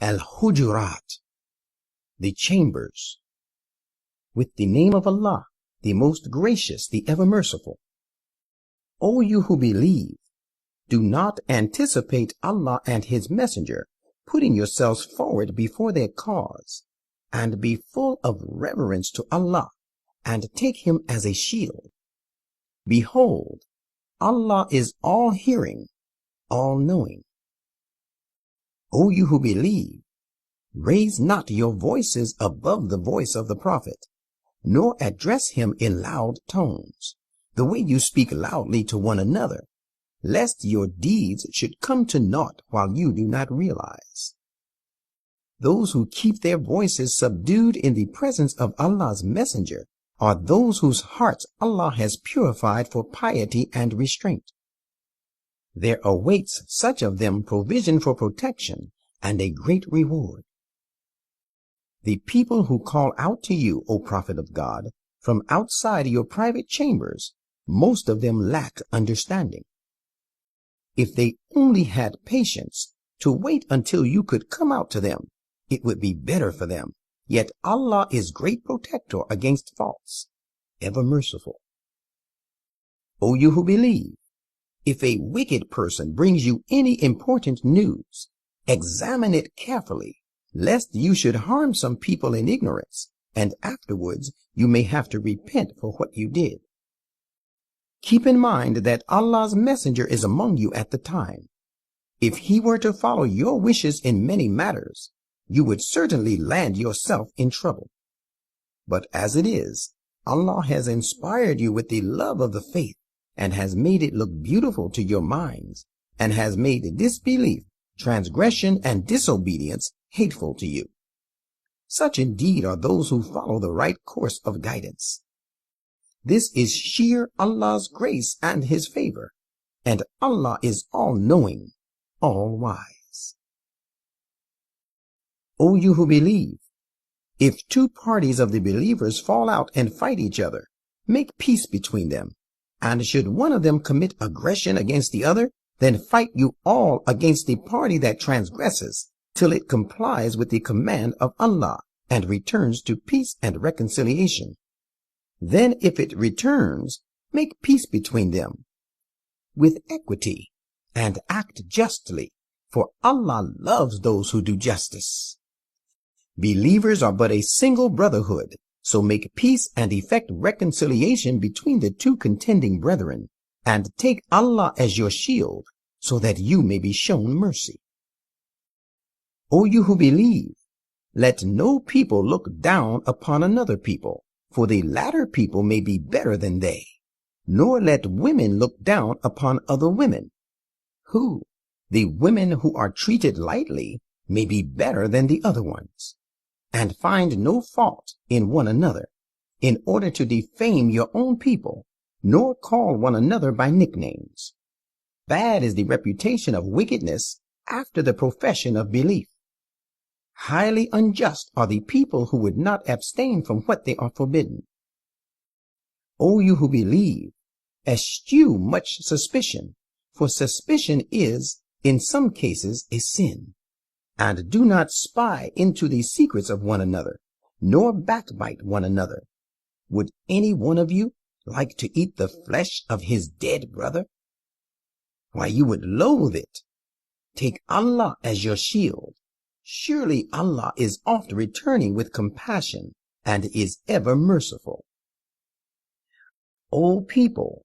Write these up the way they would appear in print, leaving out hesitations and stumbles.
Al-Hujurat, the chambers. With the name of Allah, the most gracious, the ever merciful. O you who believe, do not anticipate Allah and His Messenger, putting yourselves forward before their cause, and be full of reverence to Allah, and take Him as a shield. Behold, Allah is all-hearing, all-knowing. O you who believe, raise not your voices above the voice of the Prophet, nor address him in loud tones, the way you speak loudly to one another, lest your deeds should come to naught while you do not realize. Those who keep their voices subdued in the presence of Allah's Messenger are those whose hearts Allah has purified for piety and restraint. There awaits such of them provision for protection and a great reward. The people who call out to you, O Prophet of God, from outside your private chambers, most of them lack understanding. If they only had patience to wait until you could come out to them, it would be better for them. Yet Allah is great protector against faults, ever merciful. O you who believe, if a wicked person brings you any important news, examine it carefully, lest you should harm some people in ignorance, and afterwards you may have to repent for what you did. Keep in mind that Allah's Messenger is among you at the time. If he were to follow your wishes in many matters, you would certainly land yourself in trouble. But as it is, Allah has inspired you with the love of the faith, and has made it look beautiful to your minds, and has made disbelief, transgression, and disobedience hateful to you. Such indeed are those who follow the right course of guidance. This is sheer Allah's grace and His favor, and Allah is all-knowing, all-wise. O you who believe, if two parties of the believers fall out and fight each other, make peace between them, and should one of them commit aggression against the other, then fight you all against the party that transgresses, till it complies with the command of Allah and returns to peace and reconciliation. Then if it returns, make peace between them with equity and act justly, for Allah loves those who do justice. Believers are but a single brotherhood, so make peace and effect reconciliation between the two contending brethren, and take Allah as your shield, so that you may be shown mercy. O you who believe, let no people look down upon another people, for the latter people may be better than they, nor let women look down upon other women, who, the women who are treated lightly, may be better than the other ones, and find no fault in one another, in order to defame your own people, nor call one another by nicknames. Bad is the reputation of wickedness after the profession of belief. Highly unjust are the people who would not abstain from what they are forbidden. O you who believe, eschew much suspicion, for suspicion is, in some cases, a sin. And do not spy into the secrets of one another, nor backbite one another. Would any one of you like to eat the flesh of his dead brother? Why, you would loathe it. Take Allah as your shield. Surely Allah is oft returning with compassion, and is ever merciful. O people,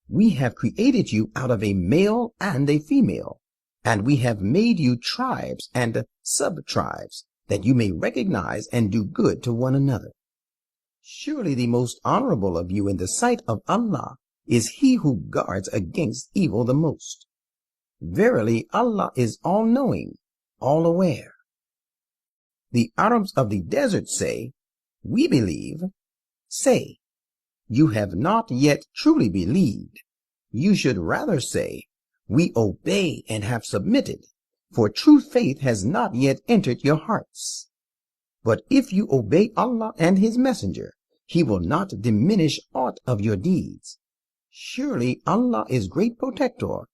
we have created you out of a male and a female, and we have made you tribes and sub-tribes, that you may recognize and do good to one another. Surely the most honorable of you in the sight of Allah is he who guards against evil the most. Verily, Allah is all-knowing, all-aware. The Arabs of the desert say, we believe. Say, you have not yet truly believed. You should rather say, we obey and have submitted, for true faith has not yet entered your hearts. But if you obey Allah and His Messenger, He will not diminish aught of your deeds. Surely Allah is great protector,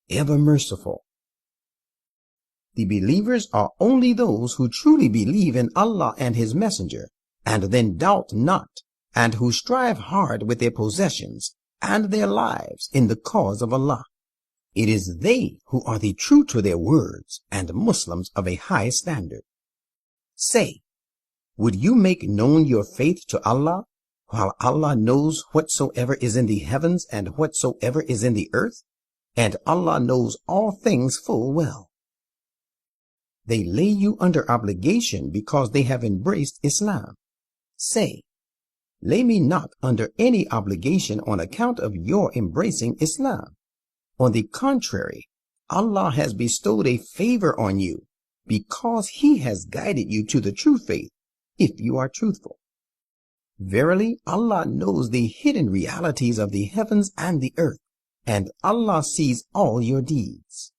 ever merciful. The believers are only those who truly believe in Allah and His Messenger, and then doubt not, and who strive hard with their possessions and their lives in the cause of Allah. It is they who are the true to their words and Muslims of a high standard. Say, would you make known your faith to Allah, while Allah knows whatsoever is in the heavens and whatsoever is in the earth? And Allah knows all things full well. They lay you under obligation because they have embraced Islam. Say, lay me not under any obligation on account of your embracing Islam. On the contrary, Allah has bestowed a favor on you because He has guided you to the true faith, if you are truthful. Verily, Allah knows the hidden realities of the heavens and the earth, and Allah sees all your deeds.